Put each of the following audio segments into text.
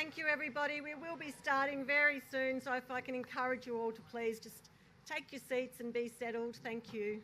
Thank you, everybody. We will be starting very soon, so if I can encourage you all to please just take your seats and be settled. Thank you.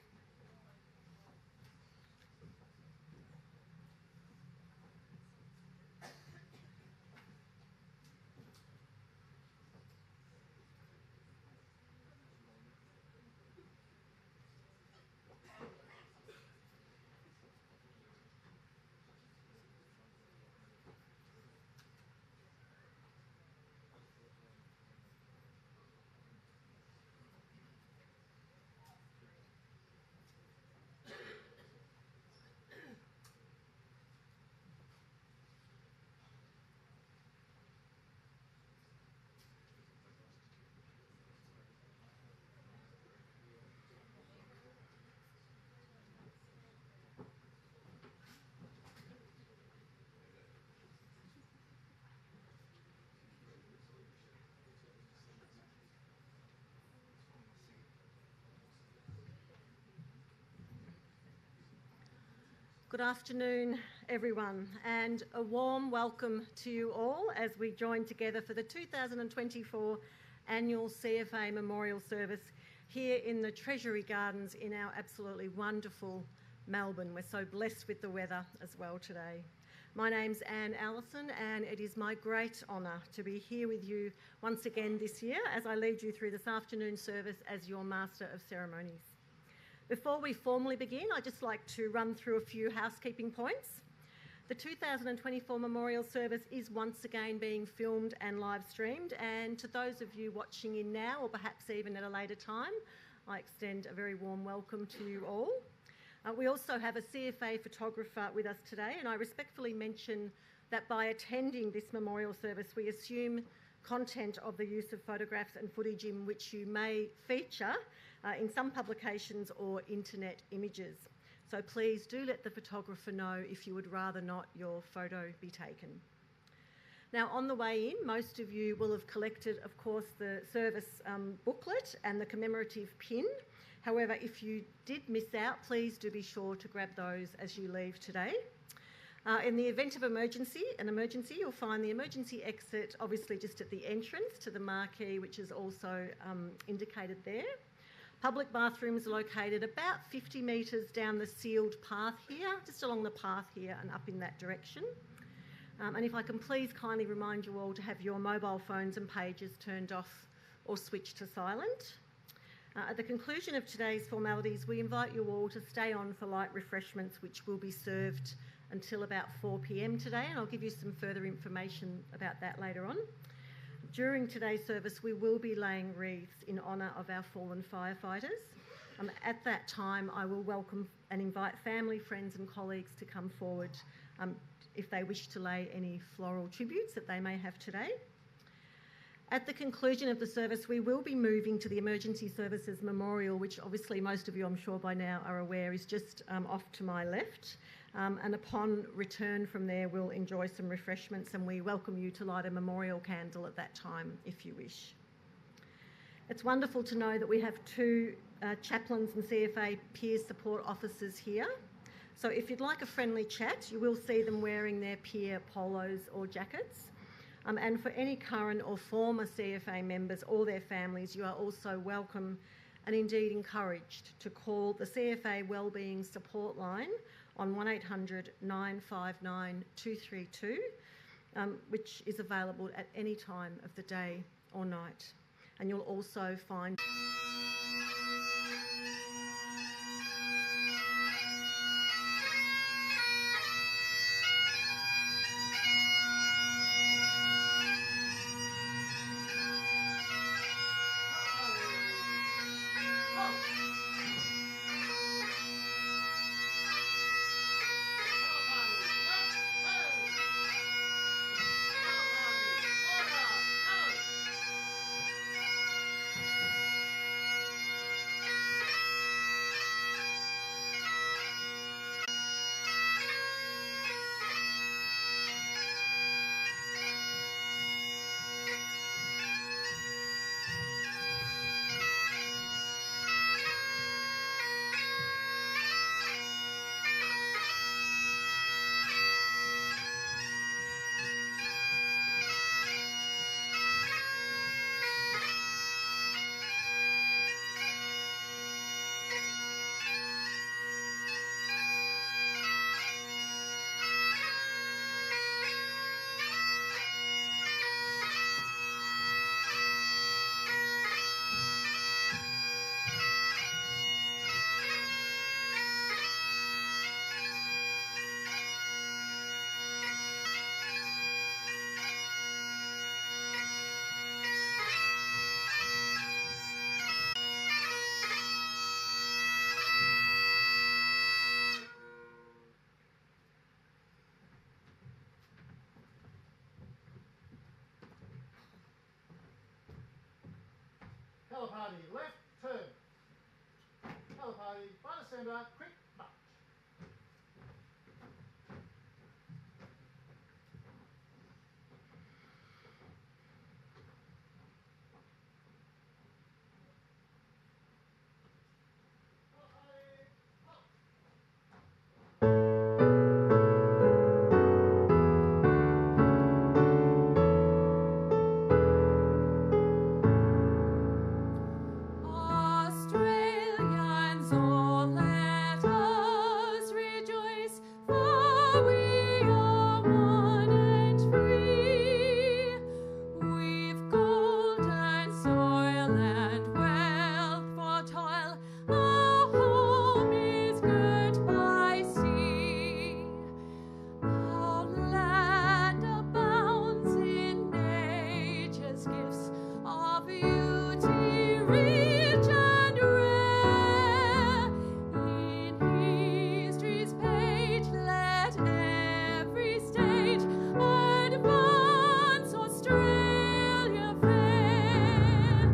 Good afternoon, everyone, and a warm welcome to you all as we join together for the 2024 annual CFA Memorial Service here in the Treasury Gardens in our absolutely wonderful Melbourne. We're so blessed with the weather as well today. My name's Anne Allison, and it is my great honour to be here with you once again this year as I lead you through this afternoon service as your Master of Ceremonies. Before we formally begin, I'd just like to run through a few housekeeping points. The 2024 Memorial Service is once again being filmed and live streamed, and to those of you watching in now or perhaps even at a later time, I extend a very warm welcome to you all. We also have a CFA photographer with us today, and I respectfully mention that by attending this memorial service, we assume content of the use of photographs and footage in which you may feature in some publications or internet images. So please do let the photographer know if you would rather not your photo be taken. Now, on the way in, most of you will have collected, of course, the service booklet and the commemorative pin. However, if you did miss out, please do be sure to grab those as you leave today. In the event of an emergency, you'll find the emergency exit obviously just at the entrance to the marquee, which is also indicated there. Public bathrooms are located about 50 metres down the sealed path here, just along the path here and up in that direction. And if I can please kindly remind you all to have your mobile phones and pages turned off or switched to silent. At the conclusion of today's formalities, we invite you all to stay on for light refreshments, which will be served until about 4 p.m. today, and I'll give you some further information about that later on. During today's service, we will be laying wreaths in honour of our fallen firefighters. At that time, I will welcome and invite family, friends and colleagues to come forward if they wish to lay any floral tributes that they may have today. At the conclusion of the service, we will be moving to the Emergency Services Memorial, which obviously most of you, I'm sure by now, are aware is just off to my left. And upon return from there, we'll enjoy some refreshments, and we welcome you to light a memorial candle at that time if you wish. It's wonderful to know that we have two chaplains and CFA peer support officers here. So if you'd like a friendly chat, you will see them wearing their peer polos or jackets. And for any current or former CFA members or their families, you are also welcome and indeed encouraged to call the CFA Wellbeing Support Line on 1800 959 232, which is available at any time of the day or night. And you'll also find party, left turn. Colour party, by the centre, quick march. Australians, all let us rejoice, for we are one and free. We've golden soil and wealth for toil, our home is girt by sea. Our land abounds in nature's gifts of beauty rich and rare. In history's page let every stage advance Australia fair.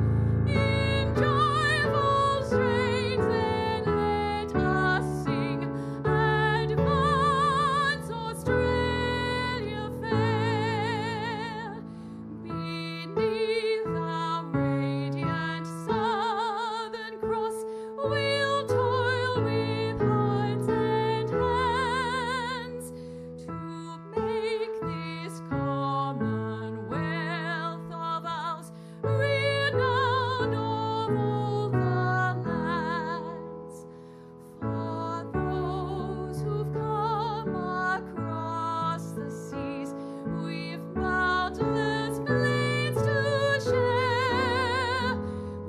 In joyful strains then let us sing, advance Australia fair. Beneath our radiant southern cross we'll toil with hearts and hands to make this commonwealth of ours renowned of all the lands. For those who've come across the seas, we've boundless plains to share.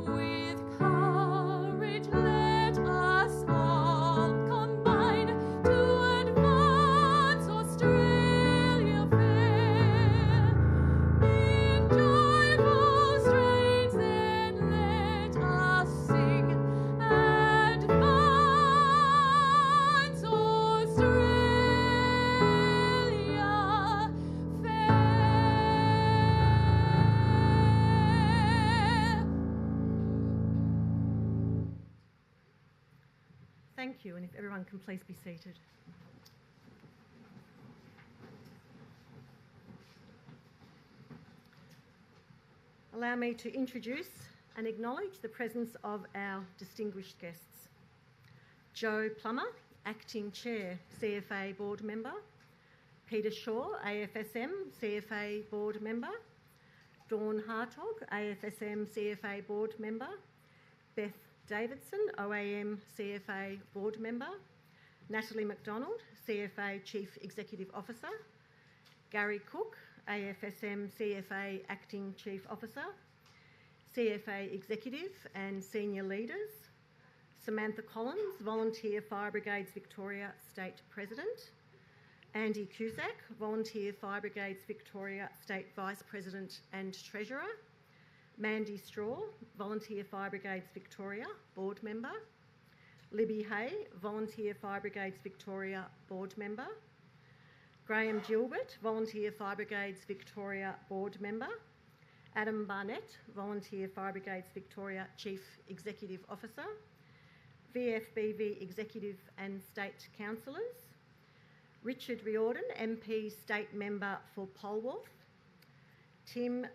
With courage let us all combine to advance Australia fair. In joyful strains then let us sing, advance Australia fair. Thank you, and if everyone can please be seated. Allow me to introduce and acknowledge the presence of our distinguished guests. Joe Plummer, Acting Chair, CFA Board Member. Peter Shaw, AFSM, CFA Board Member. Dawn Hartog, AFSM, CFA Board Member. Beth Davidson, OAM, CFA Board Member. Natalie McDonald, CFA Chief Executive Officer. Gary Cook, AFSM, CFA Acting Chief Officer. CFA Executive and Senior Leaders. Samantha Collins, Volunteer Fire Brigades Victoria State President. Andy Cusack, Volunteer Fire Brigades Victoria State Vice President and Treasurer. Mandy Straw, Volunteer Fire Brigades Victoria Board Member. Libby Hay, Volunteer Fire Brigades Victoria Board Member. Graham Gilbert, Volunteer Fire Brigades Victoria Board Member. Adam Barnett, Volunteer Fire Brigades Victoria Chief Executive Officer. VFBV Executive and State Councillors. Richard Riordan, MP State Member for Polwarth. Tim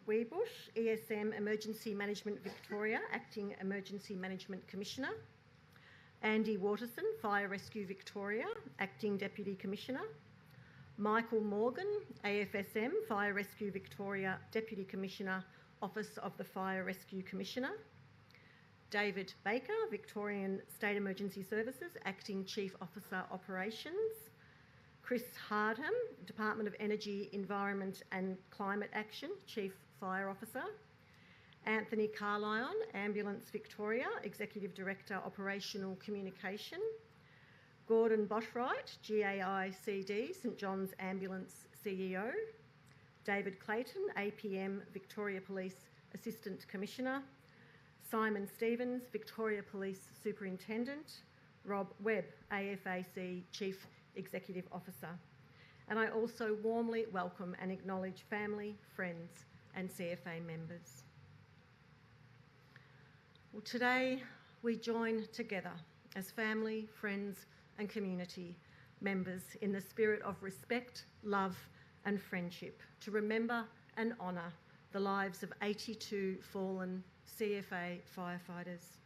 Weebush, ESM Emergency Management Victoria, Acting Emergency Management Commissioner. Andy Waterson, Fire Rescue Victoria, Acting Deputy Commissioner. Michael Morgan, AFSM, Fire Rescue Victoria, Deputy Commissioner, Office of the Fire Rescue Commissioner. David Baker, Victorian State Emergency Services, Acting Chief Officer Operations. Chris Hardham, Department of Energy, Environment and Climate Action, Chief Fire Officer. Anthony Carlyon, Ambulance Victoria, Executive Director, Operational Communication. Gordon Boshright, GAICD, St John's Ambulance CEO. David Clayton, APM, Victoria Police Assistant Commissioner. Simon Stevens, Victoria Police Superintendent. Rob Webb, AFAC Chief Executive Officer. And I also warmly welcome and acknowledge family, friends and CFA members. Well, today we join together as family, friends and community members in the spirit of respect, love and friendship to remember and honour the lives of 82 fallen CFA firefighters,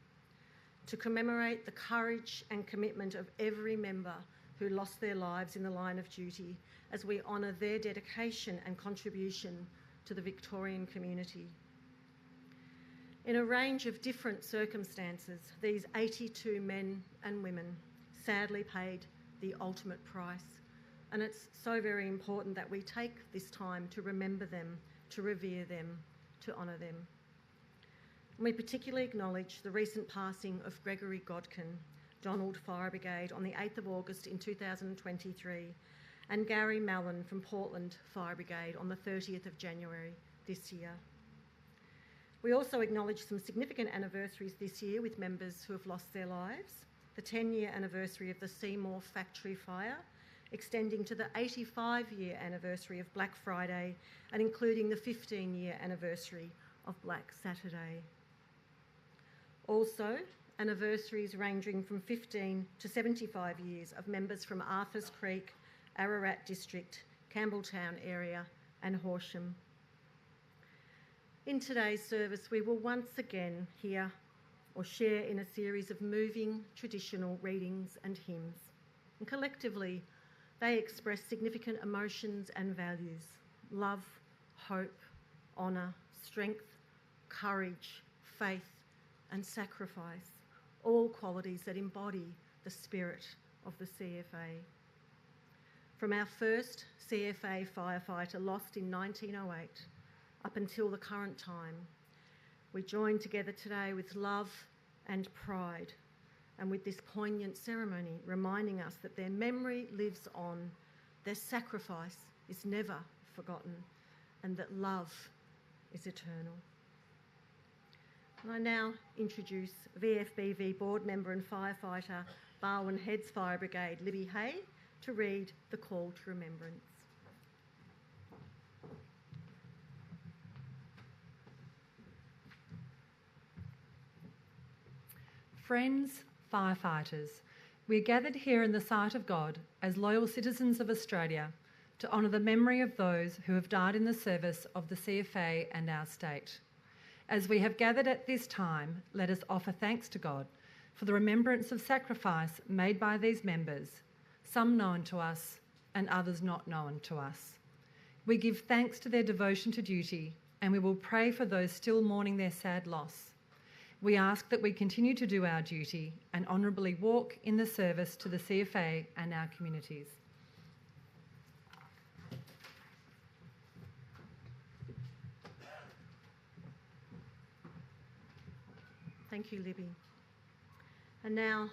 to commemorate the courage and commitment of every member who lost their lives in the line of duty as we honour their dedication and contribution to the Victorian community. In a range of different circumstances, these 82 men and women sadly paid the ultimate price, and it's so very important that we take this time to remember them, to revere them, to honour them. And we particularly acknowledge the recent passing of Gregory Godkin, Donald Fire Brigade, on the 8th of August in 2023, and Gary Mallon from Portland Fire Brigade on the 30th of January this year. We also acknowledge some significant anniversaries this year with members who have lost their lives. The 10-year anniversary of the Seymour factory fire, extending to the 85-year anniversary of Black Friday and including the 15-year anniversary of Black Saturday. Also, anniversaries ranging from 15 to 75 years of members from Arthurs Creek, Ararat District, Campbelltown area and Horsham. In today's service, we will once again hear or share in a series of moving traditional readings and hymns. And collectively, they express significant emotions and values: love, hope, honour, strength, courage, faith and sacrifice, all qualities that embody the spirit of the CFA. From our first CFA firefighter lost in 1908 up until the current time, we join together today with love and pride, and with this poignant ceremony reminding us that their memory lives on, their sacrifice is never forgotten, and that love is eternal. And I now introduce VFBV board member and firefighter, Barwon Heads Fire Brigade, Libby Hay, to read the call to remembrance. Friends, firefighters, we are gathered here in the sight of God as loyal citizens of Australia to honour the memory of those who have died in the service of the CFA and our state. As we have gathered at this time, let us offer thanks to God for the remembrance of sacrifice made by these members, some known to us and others not known to us. We give thanks to their devotion to duty, and we will pray for those still mourning their sad loss. We ask that we continue to do our duty and honourably walk in the service to the CFA and our communities. Thank you, Libby. And now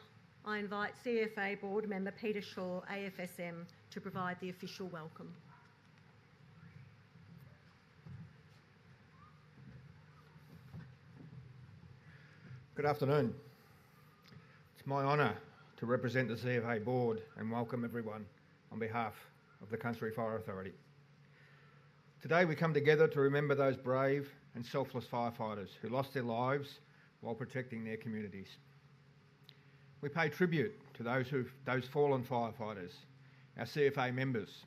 I invite CFA board member Peter Shaw, AFSM, to provide the official welcome. Good afternoon. It's my honour to represent the CFA board and welcome everyone on behalf of the Country Fire Authority. Today we come together to remember those brave and selfless firefighters who lost their lives while protecting their communities. We pay tribute to those fallen firefighters, our CFA members,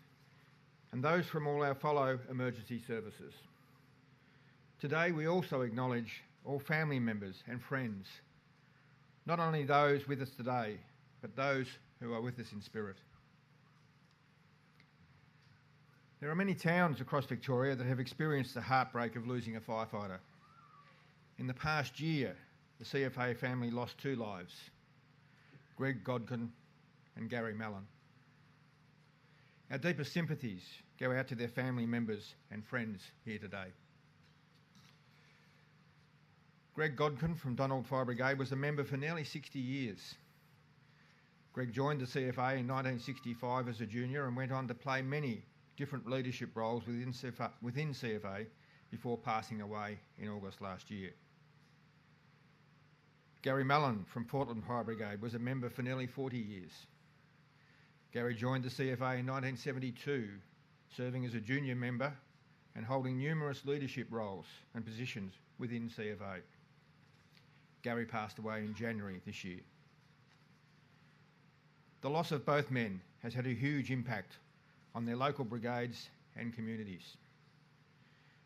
and those from all our fellow emergency services. Today we also acknowledge all family members and friends, not only those with us today, but those who are with us in spirit. There are many towns across Victoria that have experienced the heartbreak of losing a firefighter. In the past year, the CFA family lost 2 lives, Greg Godkin and Gary Mallon. Our deepest sympathies go out to their family members and friends here today. Greg Godkin from Donald Fire Brigade was a member for nearly 60 years. Greg joined the CFA in 1965 as a junior and went on to play many different leadership roles within CFA before passing away in August last year. Gary Mallon from Portland Fire Brigade was a member for nearly 40 years. Gary joined the CFA in 1972, serving as a junior member and holding numerous leadership roles and positions within CFA. Gary passed away in January this year. The loss of both men has had a huge impact on their local brigades and communities.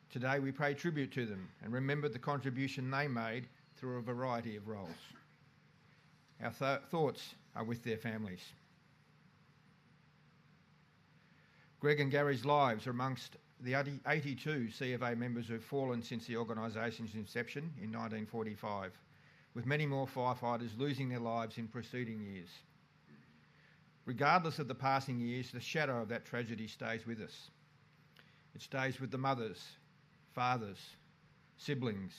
Today we pay tribute to them and remember the contribution they made through a variety of roles. Our thoughts are with their families. Greg and Gary's lives are amongst the 82 CFA members who have fallen since the organisation's inception in 1945, with many more firefighters losing their lives in preceding years. Regardless of the passing years, the shadow of that tragedy stays with us. It stays with the mothers, fathers, siblings,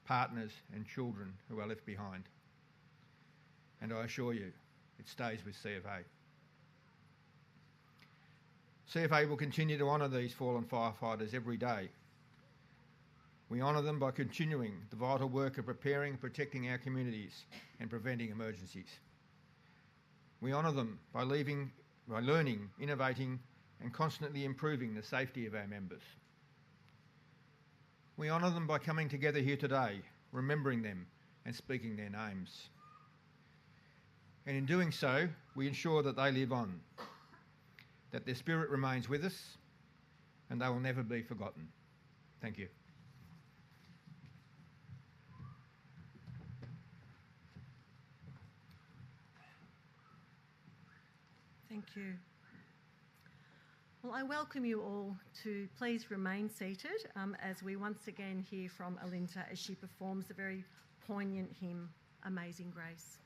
partners and children who are left behind. And I assure you, it stays with CFA. CFA will continue to honour these fallen firefighters every day. We honour them by continuing the vital work of preparing and protecting our communities and preventing emergencies. We honour them by learning, innovating and constantly improving the safety of our members. We honour them by coming together here today, remembering them and speaking their names. And in doing so, we ensure that they live on, that their spirit remains with us and they will never be forgotten. Thank you. Thank you. Well, I welcome you all to please remain seated as we once again hear from Alinta as she performs the very poignant hymn, Amazing Grace.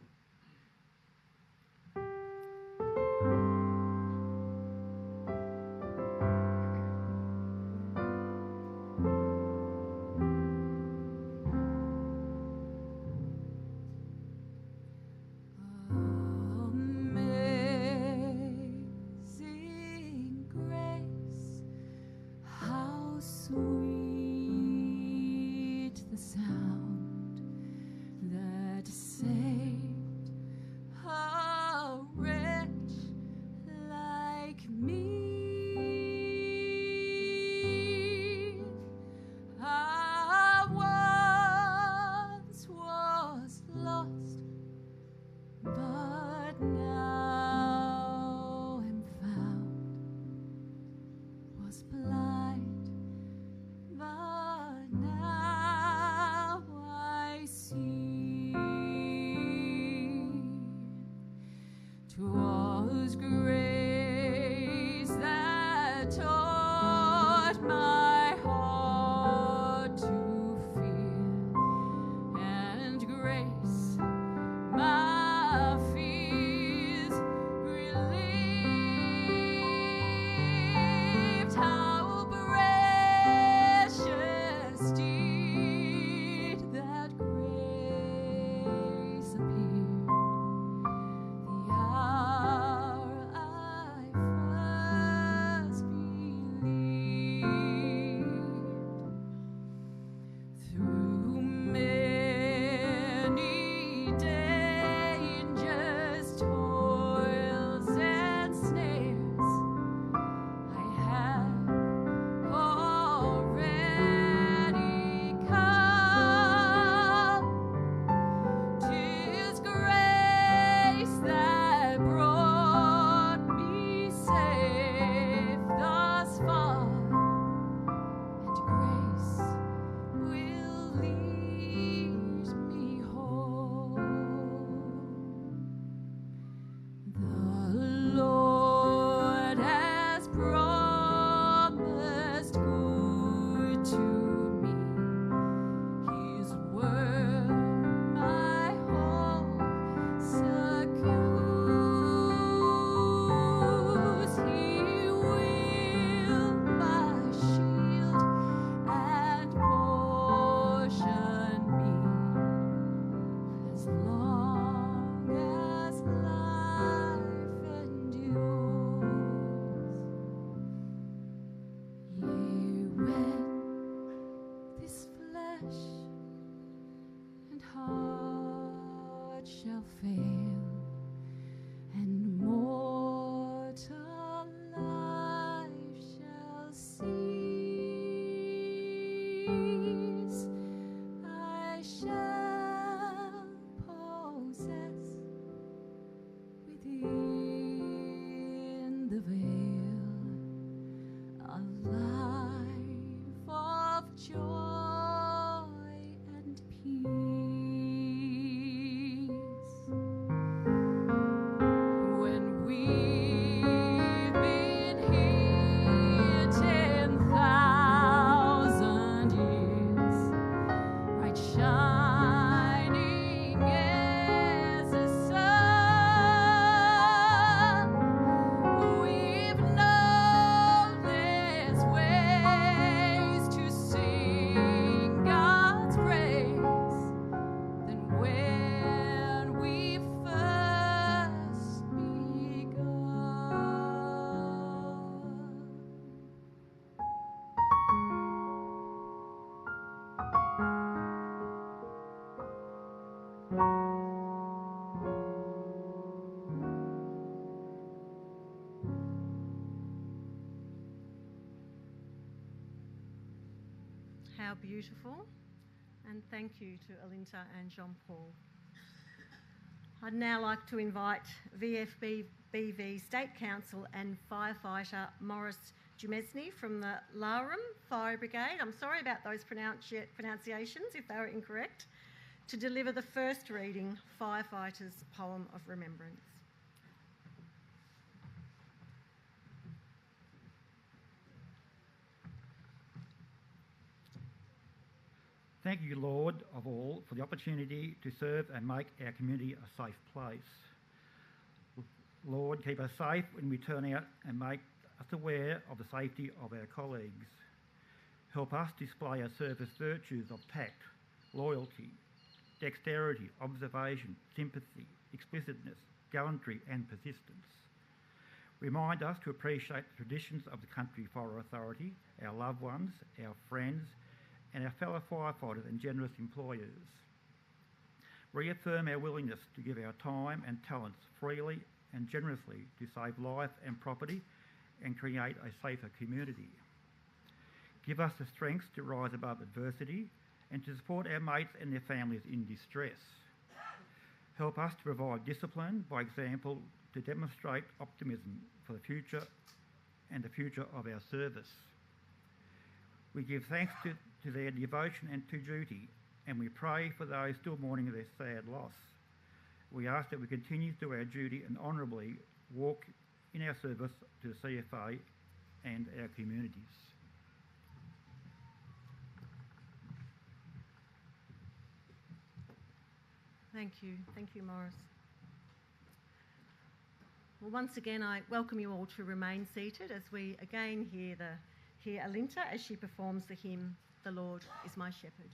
I shall How beautiful. And thank you to Alinta and Jean-Paul. I'd now like to invite VFBV State Council and Firefighter Maurice Jumesny from the Larum Fire Brigade, I'm sorry about those pronunciations if they were incorrect, to deliver the first reading, Firefighters' Poem of Remembrance. Thank you, Lord of all, for the opportunity to serve and make our community a safe place. Lord, keep us safe when we turn out and make us aware of the safety of our colleagues. Help us display our service virtues of tact, loyalty, dexterity, observation, sympathy, explicitness, gallantry and persistence. Remind us to appreciate the traditions of the Country Fire Authority, our loved ones, our friends, and our fellow firefighters and generous employers. Reaffirm our willingness to give our time and talents freely and generously to save life and property and create a safer community. Give us the strength to rise above adversity and to support our mates and their families in distress. Help us to provide discipline by example to demonstrate optimism for the future and the future of our service. We give thanks to their devotion and to duty, and we pray for those still mourning their sad loss. We ask that we continue to do our duty and honourably walk in our service to the CFA and our communities. Thank you, Maurice. Well, once again, I welcome you all to remain seated as we again hear Alinta as she performs the hymn, "The Lord is my Shepherd."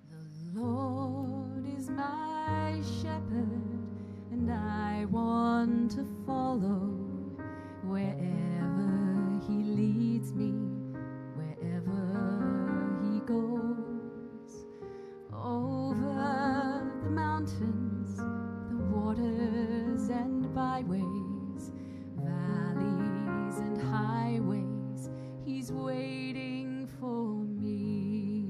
The Lord is my shepherd, and I want to follow wherever he leads me, wherever he goes. Over the mountains, the waters and byways, valleys and highways, he's waiting for me.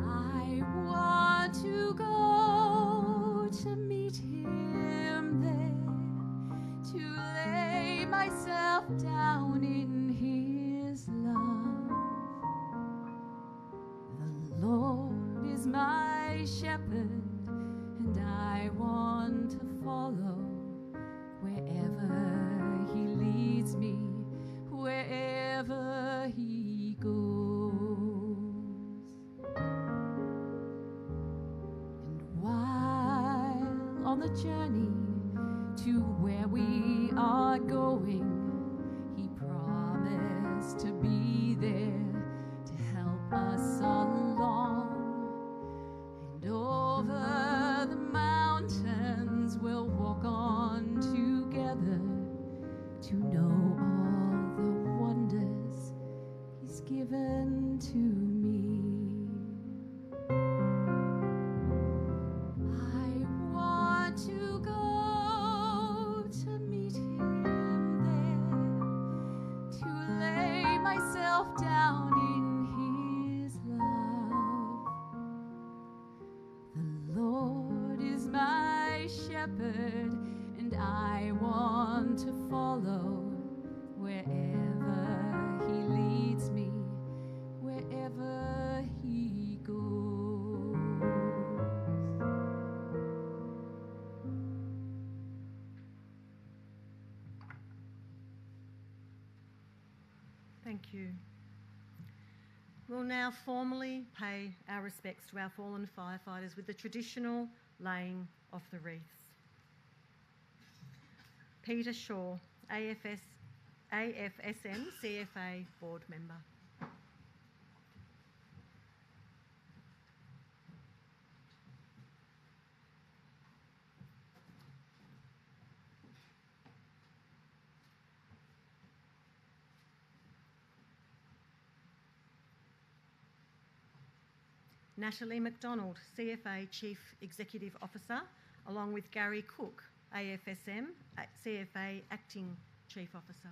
I want to go to meet him there, to lay myself down in his love. The Lord is my shepherd, and I want to follow wherever he leads me, wherever he goes. And while on the journey to where we are going, he promised to be there to help us along. And over the mountains we'll walk on together to know all the wonders he's given to me. I want to go to meet him there, to lay myself down in his love. The Lord is my shepherd, and I want to follow wherever he leads me, wherever he goes. Thank you. We'll now formally pay our respects to our fallen firefighters with the traditional laying of the wreaths. Peter Shaw, AFSM CFA Board Member. Natalie McDonald, CFA Chief Executive Officer, along with Gary Cook, AFSM, CFA Acting Chief Officer.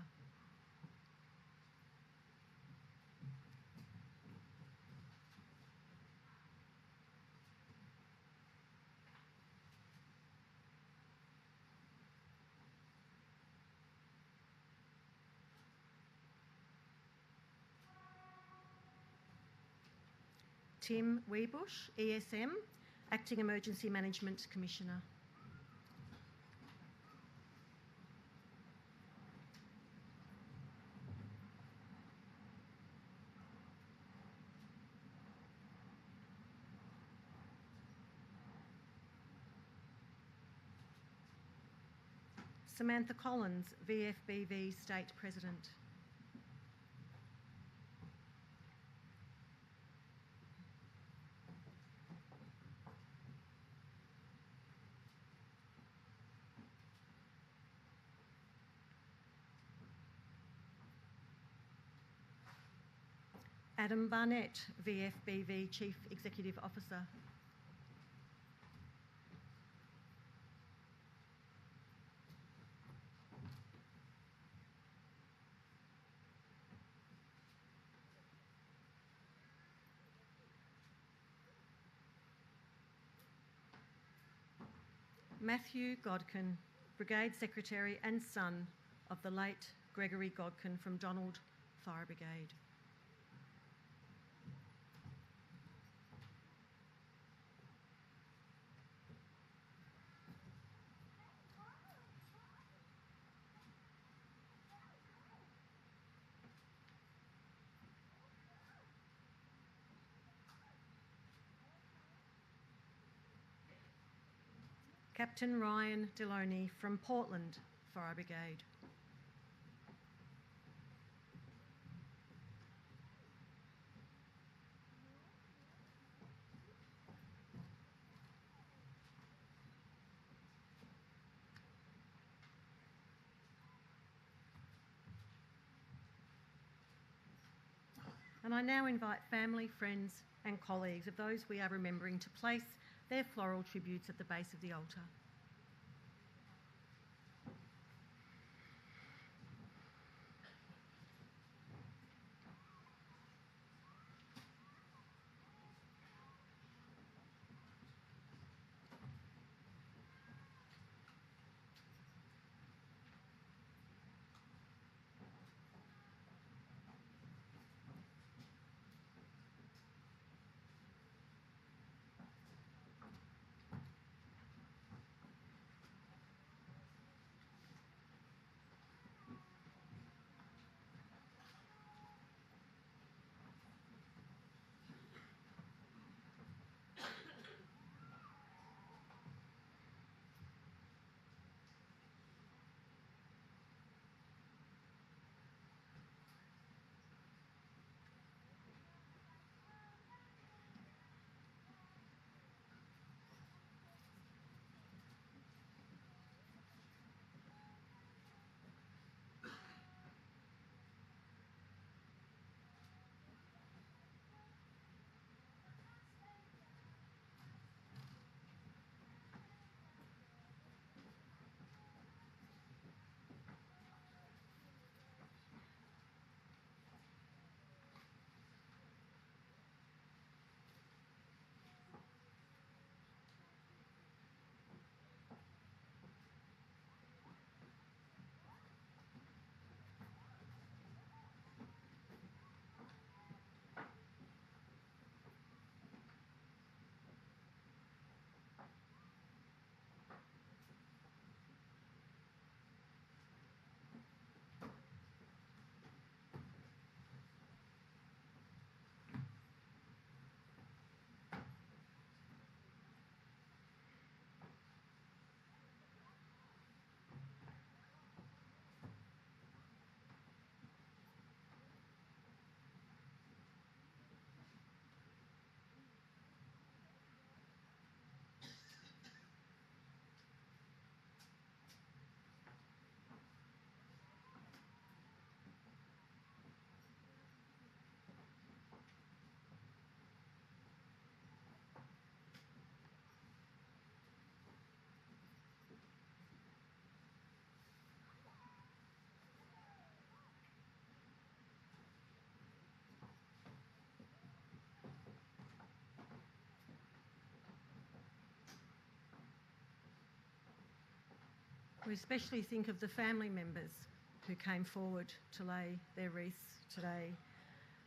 Tim Weebush, ESM, Acting Emergency Management Commissioner. Samantha Collins, VFBV State President. Adam Barnett, VFBV Chief Executive Officer. Matthew Godkin, Brigade Secretary and son of the late Gregory Godkin from Donald Fire Brigade. Captain Ryan Deloney from Portland Fire Brigade. And I now invite family, friends and colleagues of those we are remembering to place their floral tributes at the base of the altar. We especially think of the family members who came forward to lay their wreaths today,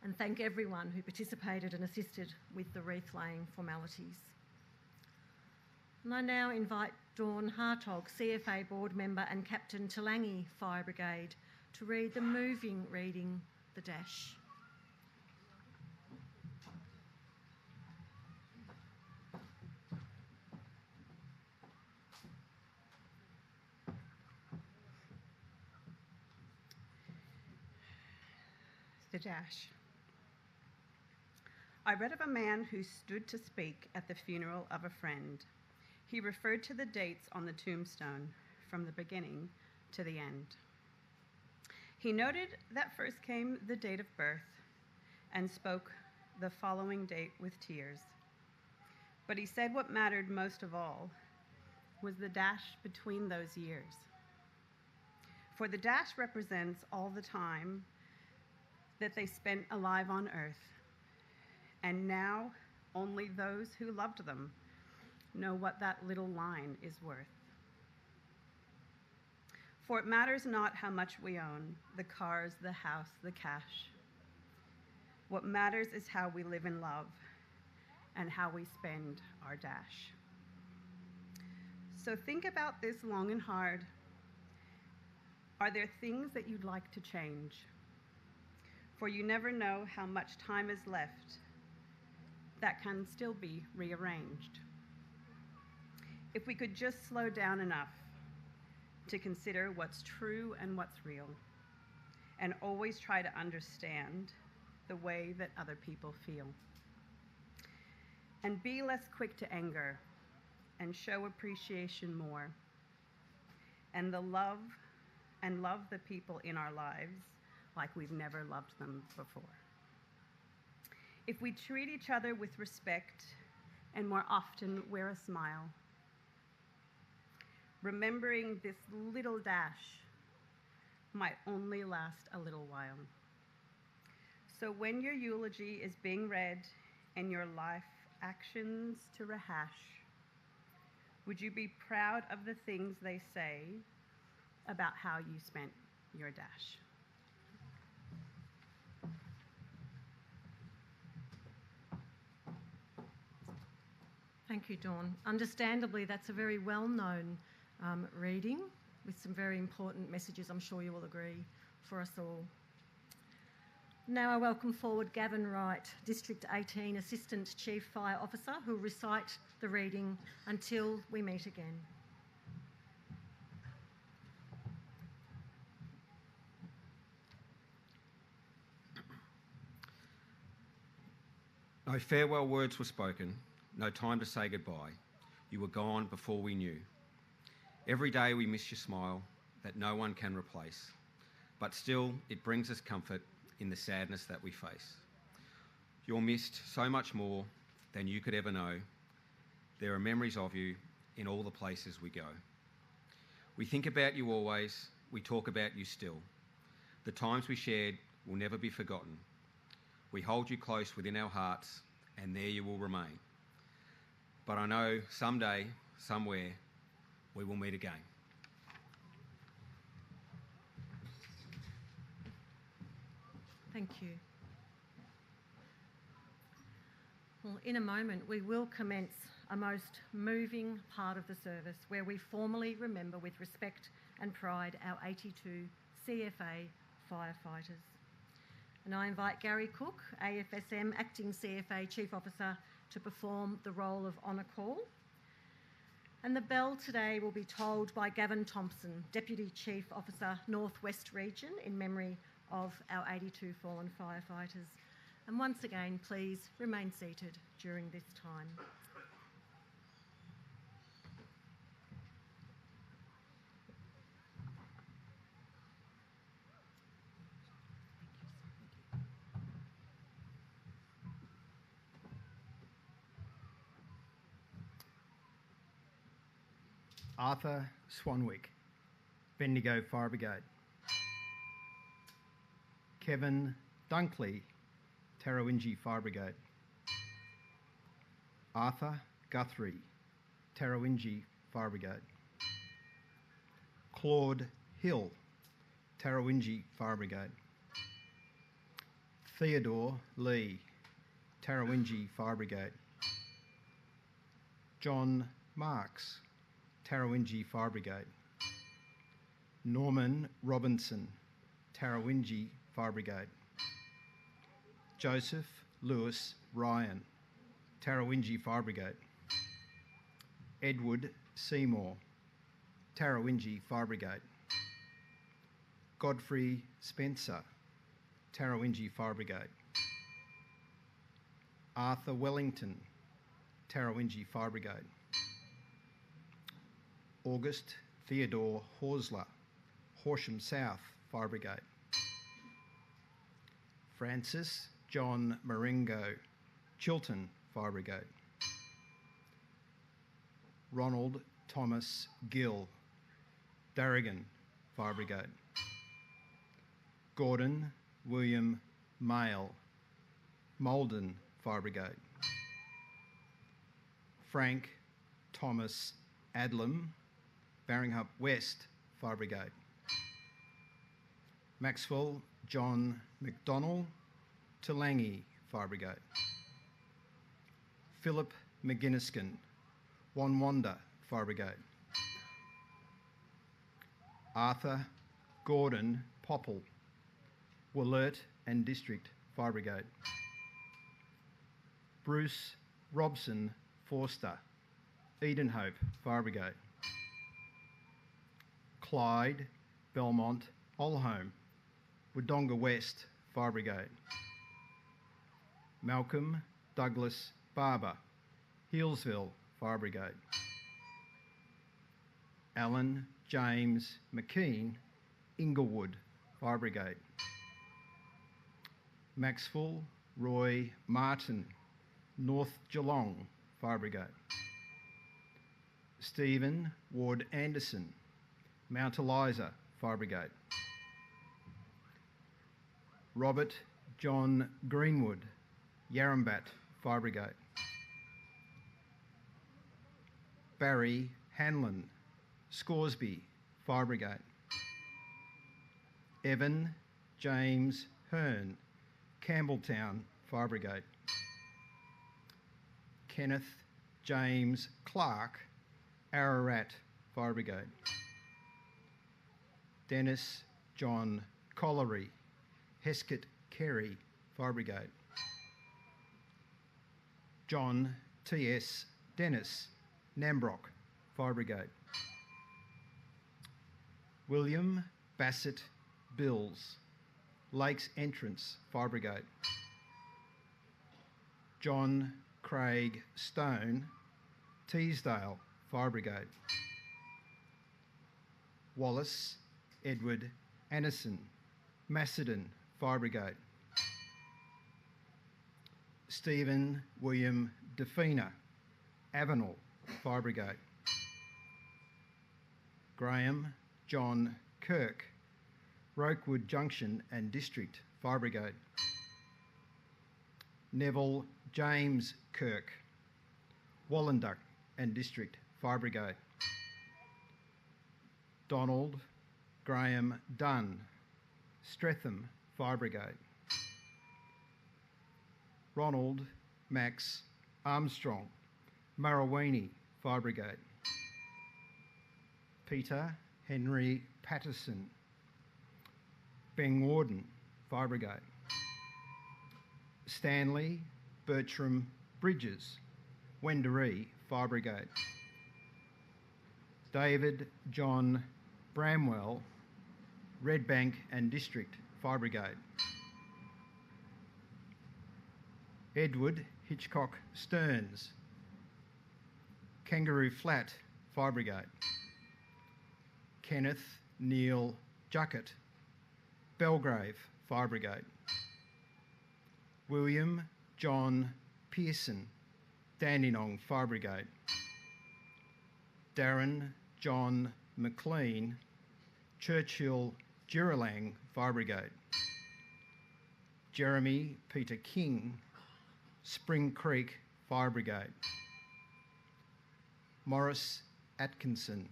and thank everyone who participated and assisted with the wreath laying formalities. And I now invite Dawn Hartog, CFA board member and Captain Talangi Fire Brigade, to read the moving reading, The Dash. The Dash. I read of a man who stood to speak at the funeral of a friend. He referred to the dates on the tombstone from the beginning to the end. He noted that first came the date of birth and spoke the following date with tears. But he said what mattered most of all was the dash between those years. For the dash represents all the time that they spent alive on earth, and now only those who loved them know what that little line is worth. For it matters not how much we own, the cars, the house, the cash. What matters is how we live in love and how we spend our dash. So think about this long and hard. Are there things that you'd like to change? For you never know how much time is left that can still be rearranged. If we could just slow down enough to consider what's true and what's real, and always try to understand the way that other people feel. And be less quick to anger and show appreciation more. And love the people in our lives like we've never loved them before. If we treat each other with respect and more often wear a smile, remembering this little dash might only last a little while. So when your eulogy is being read and your life actions to rehash, would you be proud of the things they say about how you spent your dash? Thank you, Dawn. Understandably, that's a very well-known reading with some very important messages, I'm sure you will agree, for us all. Now I welcome forward Gavin Wright, District 18 Assistant Chief Fire Officer, who will recite the reading until we meet again. No farewell words were spoken, no time to say goodbye. You were gone before we knew. Every day we miss your smile that no one can replace, but still it brings us comfort in the sadness that we face. You're missed so much more than you could ever know. There are memories of you in all the places we go. We think about you always, we talk about you still. The times we shared will never be forgotten. We hold you close within our hearts, and there you will remain. But I know someday, somewhere, we will meet again. Thank you. Well, in a moment, we will commence a most moving part of the service where we formally remember with respect and pride our 82 CFA firefighters. And I invite Gary Cook, AFSM Acting CFA Chief Officer, to perform the role of honour call. And the bell today will be tolled by Gavin Thompson, Deputy Chief Officer, North West Region, in memory of our 82 fallen firefighters. And once again, please remain seated during this time. Arthur Swanwick, Bendigo Fire Brigade. Kevin Dunkley, Tarrawingi Fire Brigade. Arthur Guthrie, Tarrawingi Fire Brigade. Claude Hill, Tarrawingi Fire Brigade. Theodore Lee, Tarrawingi Fire Brigade. John Marks, Tarrawingi Fire Brigade. Norman Robinson, Tarrawingi Fire Brigade. Joseph Lewis Ryan, Tarrawingi Fire Brigade. Edward Seymour, Tarrawingi Fire Brigade. Godfrey Spencer, Tarrawingi Fire Brigade. Arthur Wellington, Tarrawingi Fire Brigade. August Theodore Horsler, Horsham South Fire Brigade. Francis John Marengo, Chiltern Fire Brigade. Ronald Thomas Gill, Darrigan Fire Brigade. Gordon William Mayle, Malden Fire Brigade. Frank Thomas Adlam, Barringhup West Fire Brigade. Maxwell John McDonnell, Talangi Fire Brigade. Philip McGinniskin, Wonwanda Fire Brigade. Arthur Gordon Popple, Wollert and District Fire Brigade. Bruce Robson Forster, Edenhope Fire Brigade. Clyde Belmont Olholme, Wodonga West Fire Brigade. Malcolm Douglas Barber, Healesville Fire Brigade. Alan James McKean, Inglewood Fire Brigade. Maxwell Roy Martin, North Geelong Fire Brigade. Stephen Ward Anderson, Mount Eliza Fire Brigade. Robert John Greenwood, Yarrambat Fire Brigade. Barry Hanlon, Scoresby Fire Brigade. Evan James Hearn, Campbelltown Fire Brigade. Kenneth James Clark, Ararat Fire Brigade. Dennis John Collery, Heskett Kerry Fire Brigade. John T.S. Dennis, Nambrock Fire Brigade. William Bassett Bills, Lakes Entrance Fire Brigade. John Craig Stone, Teesdale Fire Brigade. Wallace Edward Anderson, Macedon Fire Brigade. Stephen William Defina, Avenel Fire Brigade. Graham John Kirk, Rokewood Junction and District Fire Brigade. Neville James Kirk, Wallenduck and District Fire Brigade. Donald Graham Dunn, Streatham Fire Brigade. Ronald Max Armstrong, Murrawini Fire Brigade. Peter Henry Patterson, Bengwarden Fire Brigade. Stanley Bertram Bridges, Wendouree Fire Brigade. David John Bramwell, Redbank and District Fire Brigade. Edward Hitchcock Stearns, Kangaroo Flat Fire Brigade. Kenneth Neil Juckett, Belgrave Fire Brigade. William John Pearson, Dandenong Fire Brigade. Darren John McLean, Churchill Jiralang Fire Brigade. Jeremy Peter King, Spring Creek Fire Brigade. Morris Atkinson,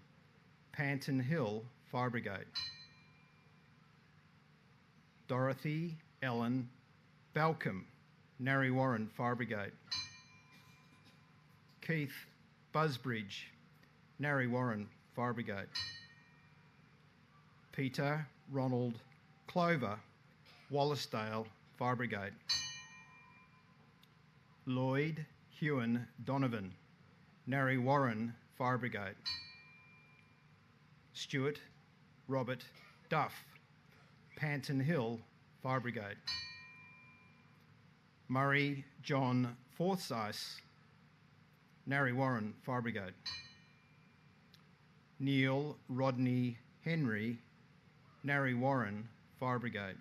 Panton Hill Fire Brigade. Dorothy Ellen Balcombe, Narre Warren Fire Brigade. Keith Busbridge, Narre Warren Fire Brigade. Peter Ronald Clover, Wallacedale Fire Brigade. Lloyd Hewan Donovan, Narre Warren Fire Brigade. Stuart Robert Duff, Panton Hill Fire Brigade. Murray John Forsyth, Narre Warren Fire Brigade. Neil Rodney Henry, Narre Warren Fire Brigade.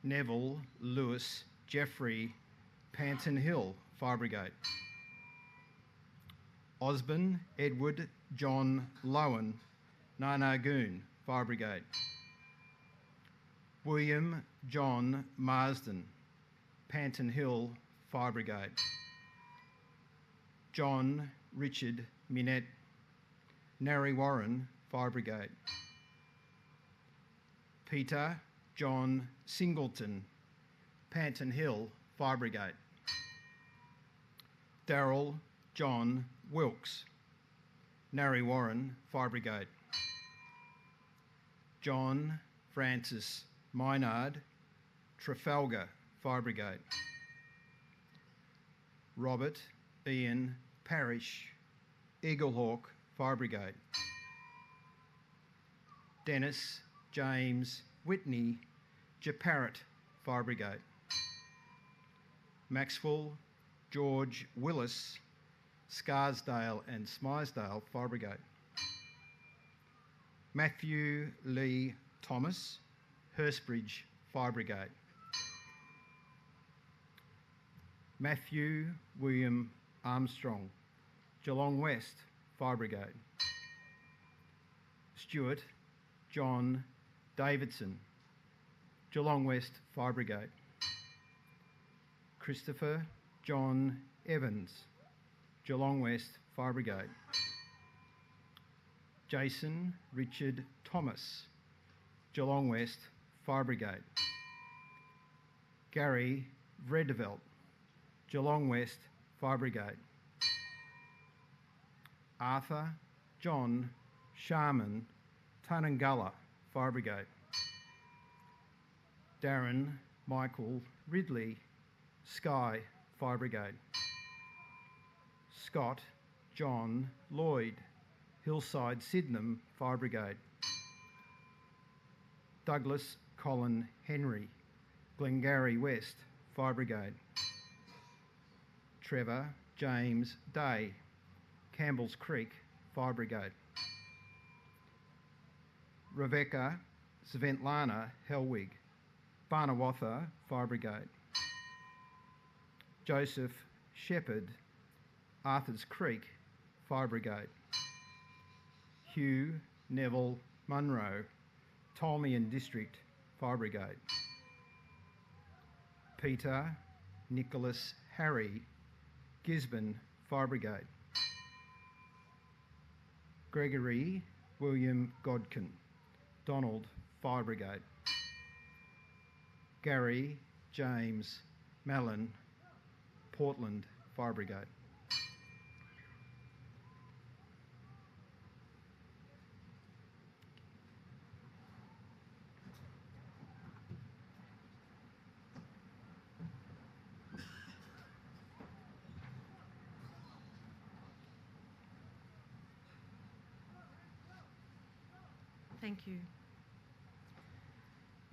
Neville Lewis Jeffrey, Panton Hill Fire Brigade. Osborne Edward John Lowen, Narnagoon Fire Brigade. William John Marsden, Panton Hill Fire Brigade. John Richard Minette, Narre Warren Fire Brigade. Peter John Singleton, Panton Hill Fire Brigade. Darrell John Wilkes, Narre Warren Fire Brigade. John Francis Minard, Trafalgar Fire Brigade. Robert Ian Parrish, Eaglehawk Fire Brigade. Dennis James Whitney, Jeparrett Fire Brigade. Maxwell George Willis, Scarsdale and Smyesdale Fire Brigade. Matthew Lee Thomas, Hurstbridge Fire Brigade. Matthew William Armstrong, Geelong West Fire Brigade. Stuart John Davidson, Geelong West Fire Brigade. Christopher John Evans, Geelong West Fire Brigade. Jason Richard Thomas, Geelong West Fire Brigade. Gary Vredevelt, Geelong West Fire Brigade. Arthur John Sharman, Tarnangulla Fire Brigade. Darren Michael Ridley, Skye Fire Brigade. Scott John Lloyd, Hillside Sydenham Fire Brigade. Douglas Colin Henry, Glengarry West Fire Brigade. Trevor James Day, Campbell's Creek Fire Brigade. Rebecca Sventlana Helwig, Barnawatha Fire Brigade. Joseph Shepherd, Arthur's Creek Fire Brigade. Hugh Neville Munro, Tolmian District Fire Brigade. Peter Nicholas Harry, Gisborne Fire Brigade. Gregory William Godkin, Donald Fire Brigade. Gary James Mallon, Portland Fire Brigade. Thank you.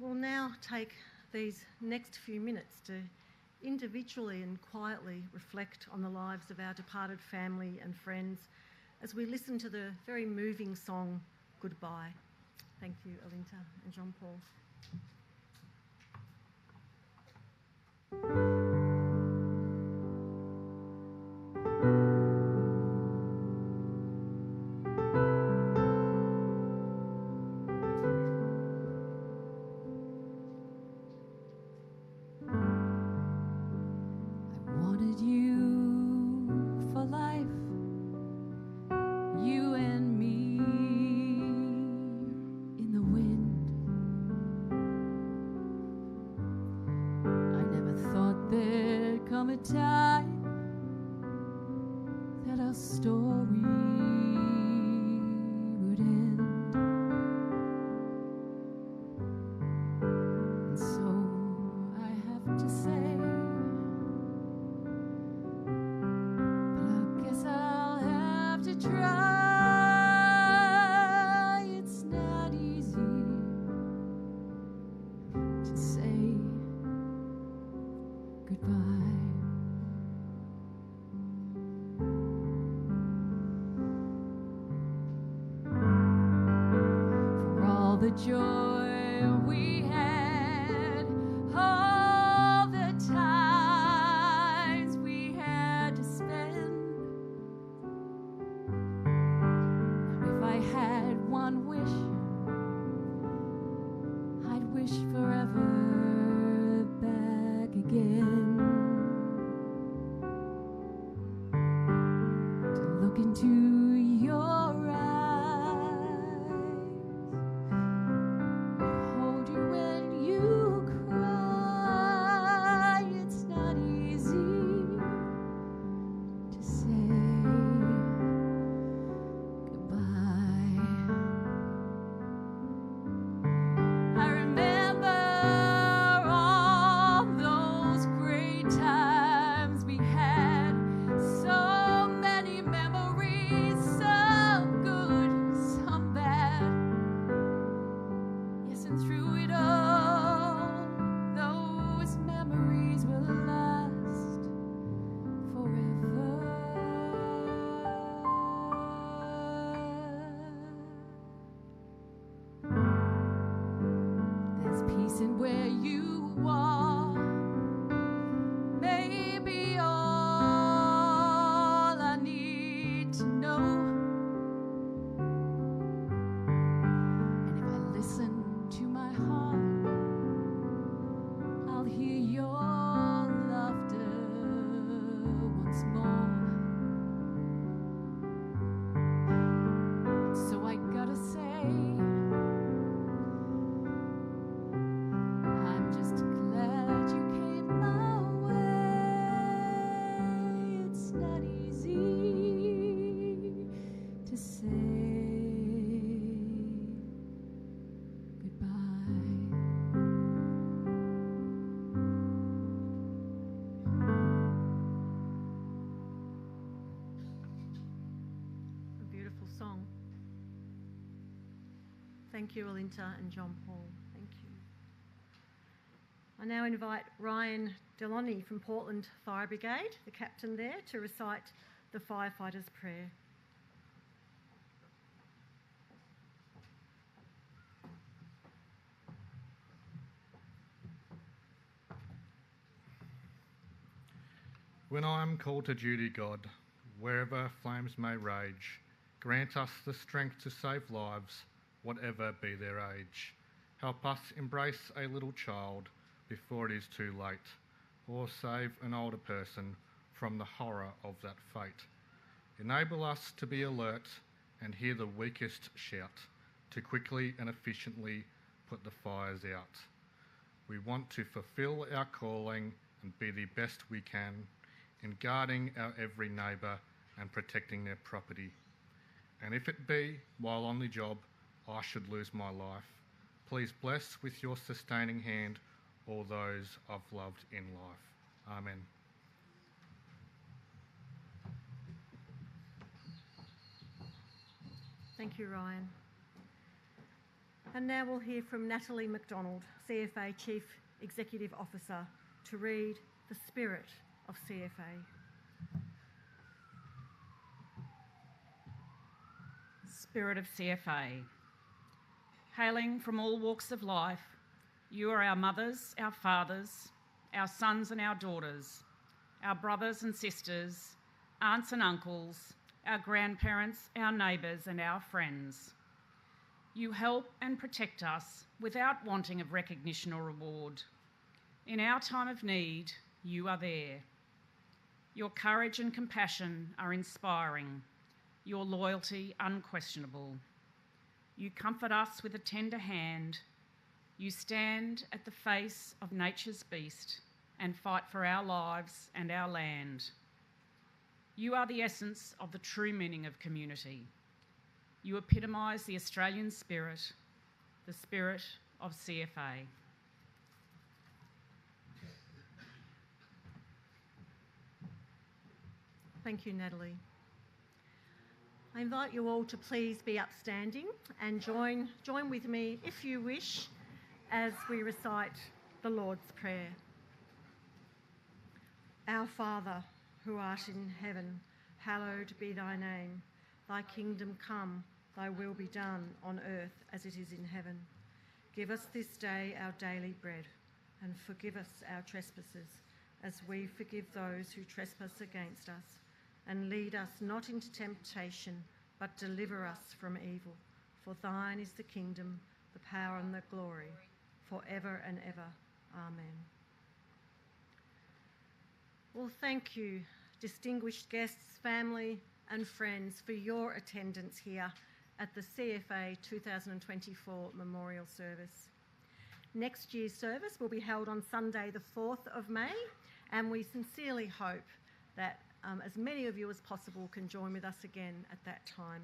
We'll now take these next few minutes to individually and quietly reflect on the lives of our departed family and friends as we listen to the very moving song, Goodbye. Thank you, Alinta and John Paul. You and me. story would end. And so I have to say, but I guess I'll have to try. It's not easy to say goodbye. For all the joy we had, all the times we had to spend. Now if I had one wish, I'd wish forever back again. To look into your eyes, hold you when you cry. It's not easy to say goodbye. I remember all those great times we had, so many memories, some good, some bad. Yes, and through it all, those memories will last forever. There's peace in where you are, maybe all I need to know. And if I listen to my heart, I'll hear your laughter once more. And so I gotta say, I'm just glad you came my way. It's not easy to say goodbye. A beautiful song. Thank you, Alinta and John Paul. Thank you. I now invite Ryan Deloney from Portland Fire Brigade, the captain there, to recite the Firefighters' prayer. When I am called to duty, God, wherever flames may rage, grant us the strength to save lives, whatever be their age. Help us embrace a little child before it is too late, or save an older person from the horror of that fate. Enable us to be alert and hear the weakest shout, to quickly and efficiently put the fires out. We want to fulfil our calling and be the best we can in guarding our every neighbour and protecting their property. And if it be, while on the job, I should lose my life, please bless with your sustaining hand all those I've loved in life. Amen. Thank you, Ryan. And now we'll hear from Natalie McDonald, CFA Chief Executive Officer, to read the spirit of CFA. Spirit of CFA. Hailing from all walks of life, you are our mothers, our fathers, our sons and our daughters, our brothers and sisters, aunts and uncles, our grandparents, our neighbours and our friends. You help and protect us without wanting of recognition or reward. In our time of need, you are there. Your courage and compassion are inspiring, your loyalty unquestionable. You comfort us with a tender hand. You stand at the face of nature's beast and fight for our lives and our land. You are the essence of the true meaning of community. You epitomise the Australian spirit, the spirit of CFA. Thank you, Natalie. I invite you all to please be upstanding and join with me, if you wish, as we recite the Lord's Prayer. Our Father, who art in heaven, hallowed be thy name. Thy kingdom come, thy will be done on earth as it is in heaven. Give us this day our daily bread, and forgive us our trespasses, as we forgive those who trespass against us. And lead us not into temptation, but deliver us from evil. For thine is the kingdom, the power and the glory, forever and ever. Amen. Well, thank you, distinguished guests, family and friends, for your attendance here at the CFA 2024 Memorial Service. Next year's service will be held on Sunday the 4th of May, and we sincerely hope that as many of you as possible can join with us again at that time.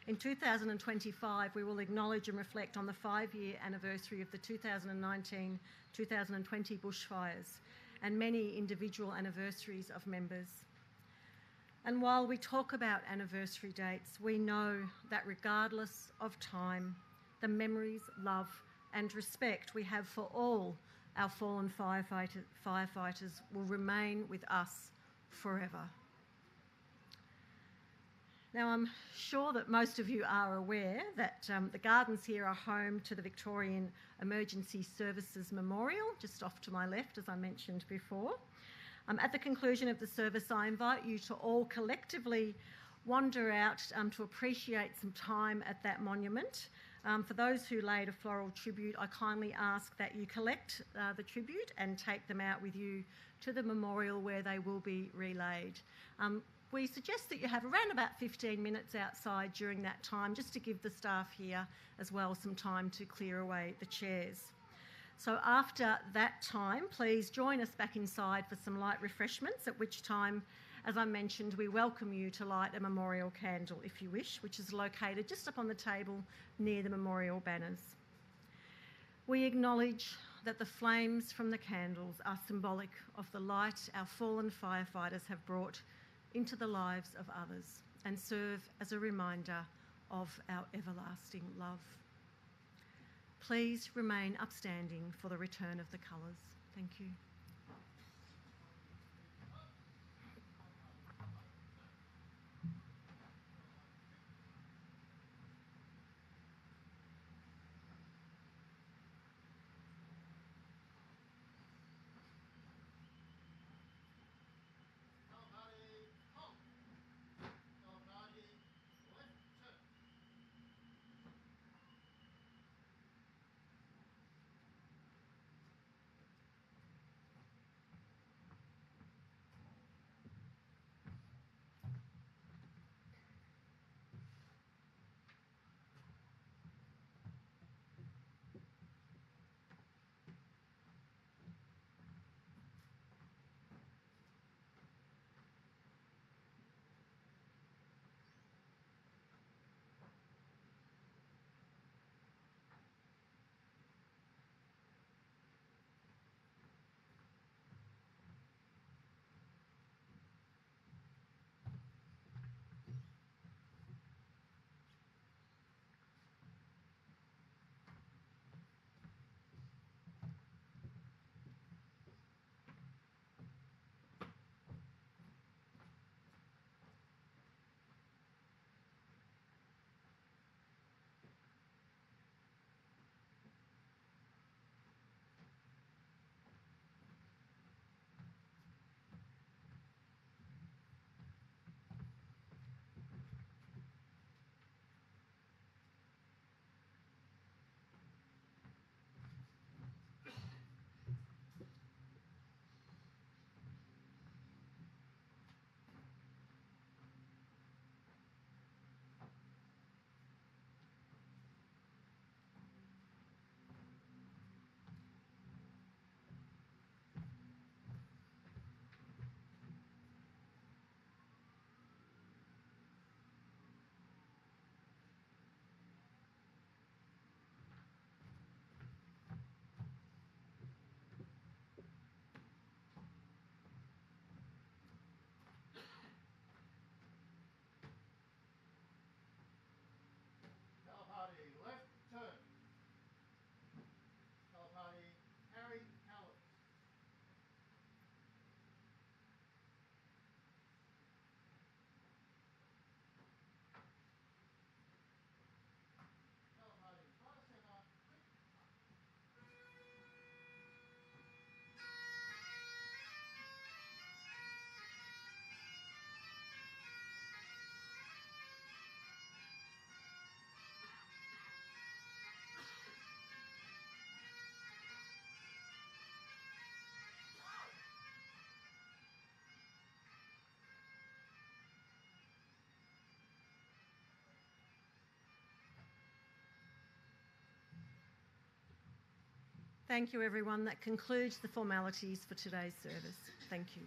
In 2025, we will acknowledge and reflect on the 5-year anniversary of the 2019-2020 bushfires and many individual anniversaries of members. And while we talk about anniversary dates, we know that regardless of time, the memories, love and respect we have for all our fallen firefighters will remain with us forever. Now, I'm sure that most of you are aware that the gardens here are home to the Victorian Emergency Services Memorial, just off to my left, as I mentioned before. At the conclusion of the service, I invite you to all collectively wander out to appreciate some time at that monument. For those who laid a floral tribute, I kindly ask that you collect the tribute and take them out with you to the memorial where they will be relayed. We suggest that you have around about 15 minutes outside during that time, just to give the staff here as well some time to clear away the chairs. So after that time, please join us back inside for some light refreshments, at which time, as I mentioned, we welcome you to light a memorial candle if you wish, which is located just up on the table near the memorial banners. We acknowledge that the flames from the candles are symbolic of the light our fallen firefighters have brought into the lives of others and serve as a reminder of our everlasting love. Please remain upstanding for the return of the colours. Thank you. Thank you, everyone. That concludes the formalities for today's service. Thank you.